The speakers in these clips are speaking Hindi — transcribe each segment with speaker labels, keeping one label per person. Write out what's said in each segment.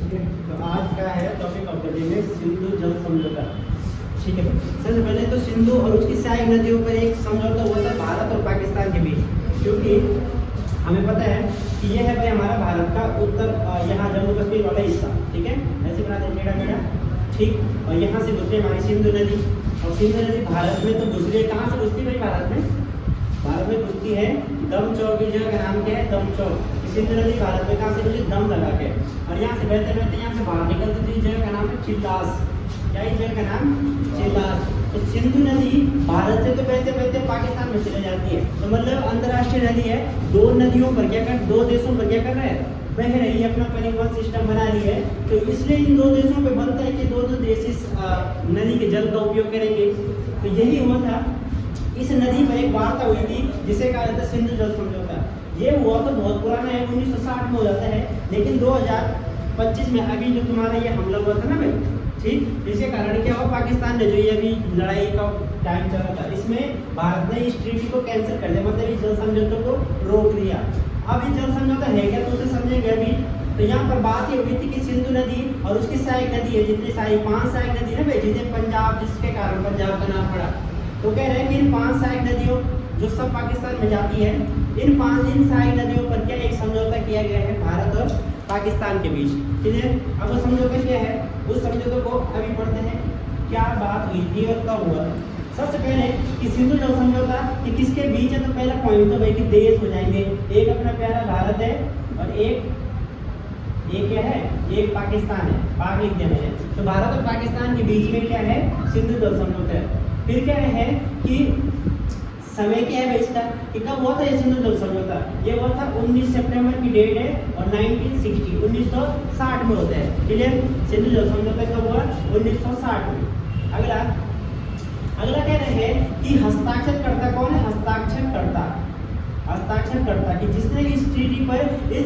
Speaker 1: ठीक है। तो आज का है टॉपिक ऑफ द डे में सिंधु जल समझौता। ठीक है, सबसे पहले तो सिंधु और उसकी सहायक नदियों पर एक समझौता हुआ था भारत और पाकिस्तान के बीच, क्योंकि हमें पता है कि ये है भाई हमारा भारत का उत्तर, यहाँ जम्मू कश्मीर वाला हिस्सा। ठीक है, ऐसे बना दें टेढ़ा मेढ़ा। ठीक, और यहाँ से गुजरे हमारी सिंधु नदी, और सिंधु नदी भारत में तो गुजरे, कहाँ से गुजरती भाई भारत में घुसती है दम चौक की जगह का नाम क्या है, दम चौक। सिंधु नदी भारत में कहाँ से गुजरी, दम लगा के, और यहाँ से बहते बहते यहाँ से बाहर निकलती थी, जगह का नाम है चिल्लास। क्या है जगह का नाम, चिल्लास। तो सिंधु नदी भारत से तो बहते बहते पाकिस्तान में चले जाती है, तो मतलब अंतर्राष्ट्रीय नदी है। दो नदियों पर क्या कर, दो देशों पर क्या कर रहा है, बह रही है, अपना परिवहन सिस्टम बना रही है। तो इसलिए इन दो देशों पे बनता है कि दो देश इस नदी के जल का उपयोग करेंगे। तो यही हुआ था, इस नदी पर एक वार्ता हुई थी जिसे कहा जाता है सिंधु जल समझौता। ये हुआ तो बहुत पुराना है, 1960 में हो जाता है, लेकिन 2025 में अभी जो तुम्हारा ये हमला हुआ था ना भाई, ठीक, इसके कारण क्या हुआ, पाकिस्तान ने जो ये अभी लड़ाई का टाइम चला था, इसमें भारत ने इस ट्रीटी को कैंसिल कर दिया, मतलब इस जल समझौते को रोक दिया। अब ये जल समझौता है क्या, तो उसे समझेंगे अभी। तो यहाँ पर बात ये हुई थी कि सिंधु नदी और उसकी सहायक नदी है, जितनी सारी 5 सहायक नदी ना भाई, जितने पंजाब, जिसके कारण पंजाब का नाम पड़ा, तो कह रहे हैं कि इन 5 सहायक नदियों जो सब पाकिस्तान में जाती है, इन सहायक नदियों पर क्या एक समझौता किया गया है भारत और पाकिस्तान के बीच। ठीक है, अब वो समझौता क्या है, उस समझौते को अभी पढ़ते हैं, क्या बात हुई थी और कब हुआ। सबसे पहले कि सिंधु जल समझौता कि किसके बीच है, तो पहला पॉइंट तो भाई कि देश हो जाएंगे, एक अपना प्यारा भारत है और एक क्या है, एक पाकिस्तान है, पाक लिख दिया मैंने। तो भारत और पाकिस्तान के बीच में क्या है, सिंधु जल समझौता है। फिर क्या है कि समय क्या है इसका, कि कब हुआ था ये सिंधु जल समझौता, ये हुआ था 19 सितंबर की डेट है, और 1960 में होता है। क्लियर, सिंधु जल समझौता कब हुआ, 1960 में। अगला कह रहे हैं कि हस्ताक्षरकर्ता कौन है, हस्ताक्षरकर्ता कि जिसने इस ट्रीटी पर, इस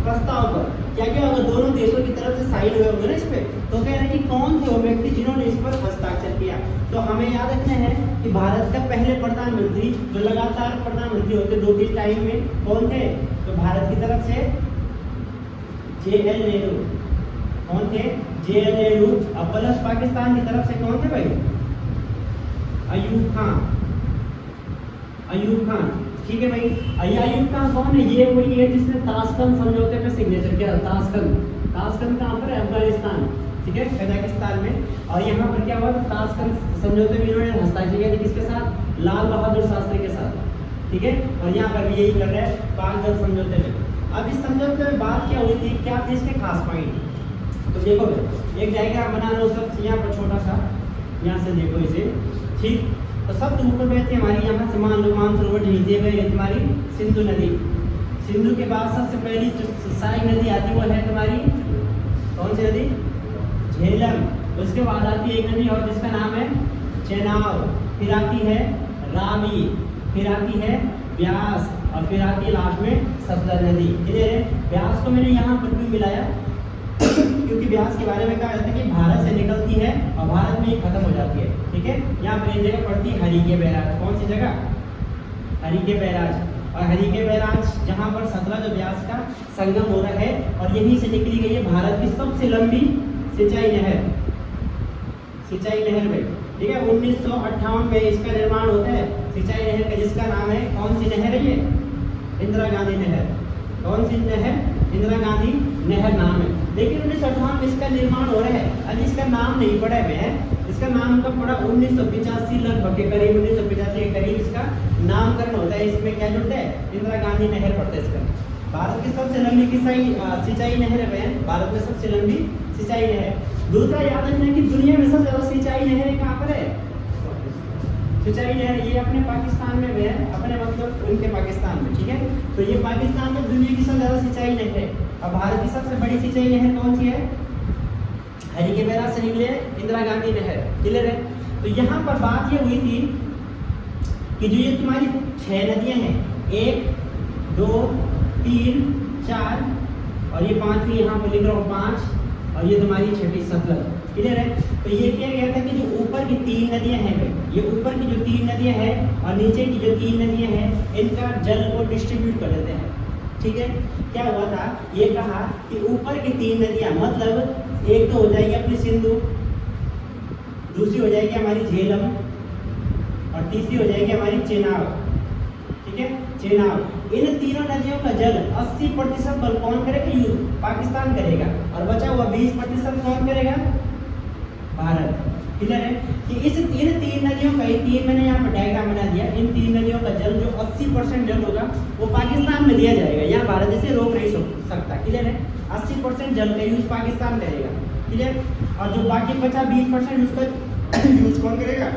Speaker 1: प्रस्ताव पर क्या क्या होगा, दोनों देशों की तरफ से साइन हुए होंगे ना इस पे, तो कह रहे हैं कि कौन थे वो व्यक्ति जिन्होंने इस पर हस्ताक्षर किया। तो हमें याद रखना है कि भारत का पहले प्रधानमंत्री, जो लगातार प्रधानमंत्री होते 2-3 टाइम में, कौन थे, तो भारत की तरफ से JL नेहरू। कौन थे, JL नेहरू। और प्लस पाकिस्तान की तरफ से कौन थे भाई, अयूब खान। ठीक है भाई, अयूब खान कौन है, ये वही है जिसने ताशकंद समझौते पे सिग्नेचर किया। ताशकंद कहाँ पर है, अफगानिस्तान, ठीक है, कजाकिस्तान में। और यहाँ पर क्या हुआ, ताशकंद समझौते में इन्होंने हस्ताक्षर किया था, किसके साथ, लाल बहादुर शास्त्री के साथ। ठीक है, और यहाँ पर भी यही कर रहे हैं पाक जल समझौते में। अब इस समझौते में बात क्या हुई थी, क्या थे इसके खास पॉइंट, तो देखो एक डायग्राम बना लो सब, यहाँ पर छोटा सा, यहाँ से देखो इसे। ठीक, तो सबसे ऊपर बहती है हमारी, यहाँ से मान लो मानसरोवर नीचे बह तुम्हारी सिंधु नदी। सिंधु के बाद सबसे पहली जो सहायक नदी आती है वो है तुम्हारी कौन सी नदी, झेलम। उसके बाद आती है एक नदी और जिसका नाम है चेनाब, फिर आती है रावी, फिर आती है ब्यास, और फिर आती है लास्ट में सतलज नदी। क्लियर है, ब्यास को मैंने यहाँ पर क्यों मिलाया, क्योंकि ब्यास के बारे में कहा जाता है कि भारत से निकलती है और भारत में ही खत्म हो जाती है। ठीक है, यहाँ पर एक जगह पड़ती है हरिके बैराज। कौन सी जगह, हरिके बैराज। और हरिके बैराज जहाँ पर सतलज और ब्यास का संगम हो रहा है, और यहीं से निकली गई है भारत की सबसे लंबी सिंचाई नहर में। ठीक है, 1958 में इसका निर्माण होता है सिंचाई नहर का, जिसका नाम है, कौन सी नहर है ये, इंदिरा गांधी नहर। कौन सी नहर, इंदिरा गांधी नहर नाम है। लेकिन 1958 में इसका निर्माण हो रहा है, अभी इसका नाम नहीं पड़ा है, इसका नाम कब पड़ा, 1985 लगभग के करीब, 1985 के करीब इसका नामकरण होता है। इसमें क्या जुड़ता है, इंदिरा गांधी नहर पड़ता है इसका। भारत की सबसे लंबी सिंचाई नहर है, भारत में सबसे लंबी सिंचाई नहर। दूसरा याद रखना कि दुनिया में सबसे ज्यादा सिंचाई नहरें कहाँ पर है, सिंचाई नहर ये अपने पाकिस्तान में है, अपने मतलब उनके पाकिस्तान में। ठीक है, तो ये पाकिस्तान में दुनिया की सबसे ज्यादा सिंचाई नहर है। और भारत की सबसे बड़ी सिंचाई नहर कौन सी है, हरिके बैराज से निकले इंदिरा गांधी नहर। क्लियर है, तो यहाँ पर बात ये हुई थी कि जो ये तुम्हारी 6 नदियां हैं, 1, 2, 3, 4 और ये 5वीं यहाँ पर लिख रहा हूँ 5, और ये तुम्हारी 6ठी सतलज। क्लियर है, तो ये किया गया था कि जो ऊपर की 3 नदियां हैं, ये ऊपर की जो 3 नदियां हैं और नीचे की जो 3 नदियां हैं, इनका जल को डिस्ट्रीब्यूट कर देते हैं। ठीक है। क्या हुआ था, ये कहा कि ऊपर की 3 नदियां, मतलब एक तो हो जाएगी अपनी सिंधु, दूसरी हो जाएगी हमारी झेलम और तीसरी हो जाएगी हमारी चेनाब। ठीक है, चेनाब। इन तीनों नदियों का जल 80% बल कौन करेगा, यूज पाकिस्तान करेगा, और बचा हुआ 20% कौन करेगा, भारत। क्लियर है कि इन 3 नदियों का, 3 मैंने यहाँ पर डायग्राम बना दिया, इन 3 नदियों का जल जो 80% जल होगा वो पाकिस्तान में दिया जाएगा, यहाँ भारत इसे रोक नहीं सकता। क्लियर है, 80% जल का यूज पाकिस्तान करेगा। क्लियर, और जो बाकी बचा 20% उसका यूज कौन करेगा,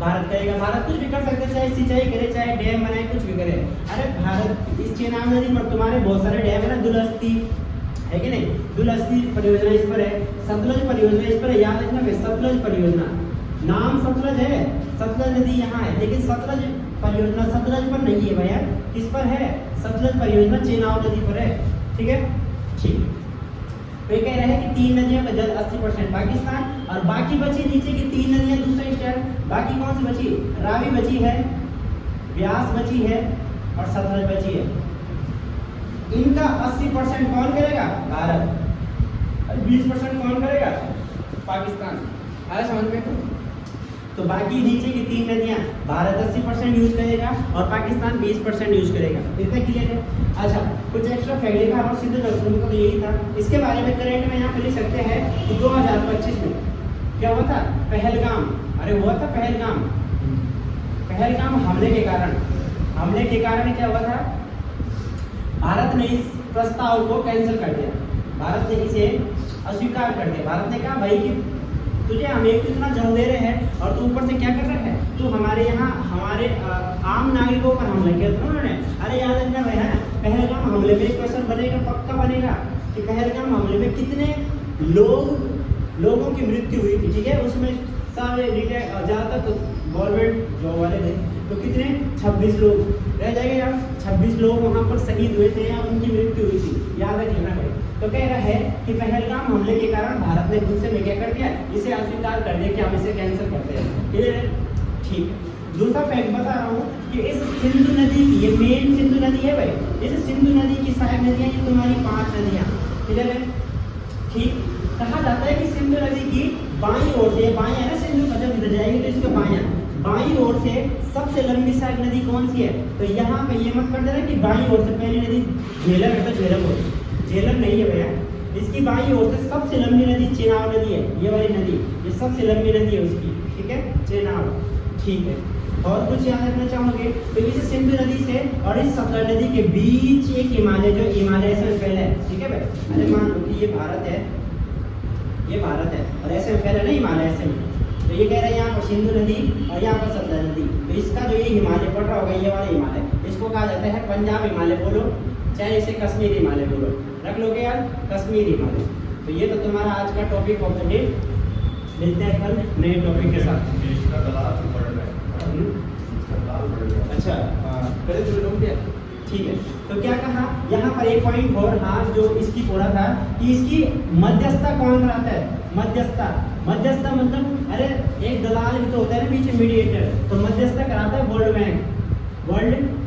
Speaker 1: भारत करेगा। भारत कुछ भी कर सकते हैं, चाहे सिंचाई करे, चाहे डैम बनाए, कुछ भी करे। अरे भारत, इस चेनाब नदी पर तुम्हारे बहुत सारे डैम है ना, दुलस्ती है कि नहीं, दुलस्ती परियोजना इस पर है, सतलज परियोजना इस पर है, याद रखना भाई, सतलज परियोजना, नाम सतलज है, सतलज नदी यहाँ है, लेकिन सतलज परियोजना सतलज पर नहीं है भैया, किस पर है, सतलज परियोजना चेनाब नदी पर है। ठीक है, ठीक। तो ये कह रहे हैं कि 3 नदियों का जल 80% पाकिस्तान, और बाकी बची नीचे की 3 नदियां दूसरे स्टेट, बाकी कौन सी बची, रावी बची है, व्यास बची है और सतलज बची है। इनका 80% कौन करेगा, भारत, और 20% कौन करेगा, पाकिस्तान। आया समझ में? तो बाकी नीचे की 3 नदियां भारत 80% यूज करेगा और पाकिस्तान 20% यूज करेगा। इतना क्लियर है? अच्छा, कुछ एक्स्ट्रा फैक्ट लिखा और सीधे दर्शकों का तो यही था। इसके बारे में करंट में यहाँ पे लिख सकते हैं कि 2025 में क्या हुआ था, पहलगाम, अरे हुआ था पहलगाम, पहलगाम हमले के कारण क्या हुआ था, भारत ने इस प्रस्ताव को कैंसिल कर दिया, भारत ने इसे अस्वीकार कर दिया। भारत ने कहा भाई कि तुझे हम एक इतना जल दे रहे हैं और तू ऊपर से क्या कर रहा है, तू हमारे यहाँ हमारे आम नागरिकों पर हमला किया था उन्होंने। अरे याद रखना भाई, है पहलगाम हमले में एक क्वेश्चन बनेगा, पक्का बनेगा कि पहलगाम हमले में कितने लोगों की मृत्यु हुई थी। ठीक है, उसमें सारे ज़्यादातर तो गवर्नमेंट जॉब वाले थे, तो कितने 26 लोग रह जाएंगे यार, 26 लोग वहाँ पर शहीद हुए थे या उनकी मृत्यु हुई थी, याद रख लेना भाई। तो कह रहा है कि पहलगाम हमले के कारण भारत ने गुस्से में क्या कर दिया, इसे अस्वीकार कर दिया कि हम इसे कैंसिल करते हैं। क्लियर है? ठीक है। दूसरा फैक्ट बता रहा हूँ कि इस सिंधु नदी की, ये मेन सिंधु नदी है भाई, इस सिंधु नदी की सहायक नदियाँ ये तुम्हारी 5 नदियाँ। क्लियर है? ठीक। कहा जाता है कि सिंधु नदी की बाईं ओर से, बाईं है ना सिंधु का, जब इधर जाएगी तो इसके बाईं ओर से सबसे लंबी सहायक नदी कौन सी है, तो यहाँ पे ये मत कर देना कि बाईं ओर से पहली नदी झेलम है, तो झेलम होगी, झेलम नहीं है भैया। इसकी बाईं ओर से सबसे लंबी नदी चेनाब नदी है, ये वाली नदी, ये सबसे लंबी नदी है उसकी। ठीक है, चेनाब। ठीक है, और कुछ याद रखना चाहोगे, तो इस सिंधु नदी से और इस सतलज नदी के बीच एक हिमालय, जो हिमालय ऐसे फैला है। ठीक है भाई, अरे मान लो कि ये भारत है, ये भारत है और ऐसे फैला नहीं हिमालय ऐसे में, तो ये कह रहे हैं यहाँ पर सिंधु नदी और यहाँ पर सतलज नदी, तो इसका जो ये हिमालय पड़ रहा होगा, ये वाला हिमालय, इसको कहा जाता है पंजाब हिमालय बोलो, चाहे इसे कश्मीर हिमालय बोलो, रख लोगे यार, कश्मीर हिमालय। तो ये तो तुम्हारा आज का टॉपिक ऑफ द डे। मिलते हैं कल नए टॉपिक के साथ। अच्छा, करे तो लोग क्या, ठीक है। तो क्या कहा यहाँ पर एक पॉइंट और, हाँ, जो इसकी बोला था कि इसकी मध्यस्थता कौन कराता है, मध्यस्थता मतलब अरे एक दलाल भी तो होता है ना बीच में, मीडिएटर, तो मध्यस्थता कराता है वर्ल्ड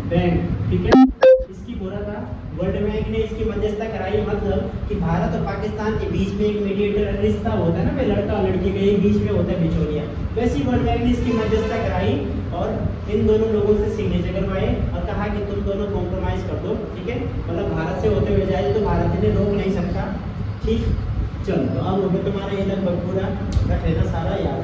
Speaker 1: बैंक। ठीक है, इसकी बोला था वर्ल्ड बैंक ने इसकी मध्यस्थता कराई, मतलब कि भारत और पाकिस्तान के बीच में एक मीडिएटर रिश्ता होता है ना भाई, लड़का और लड़की के बीच में होता है बिचौलिया, वैसे वर्ल्ड बैंक ने इसकी मध्यस्थता कराई और इन दोनों लोगों से सिग्नेचर करवाए और कहा कि तुम दोनों कॉम्प्रोमाइज कर दो। ठीक है, मतलब भारत से होते हुए जाए तो भारत इन्हें रोक नहीं सकता। ठीक, चलो तो अब हो गया तुम्हारा ये लगभग पूरा, रख लेना सारा याद।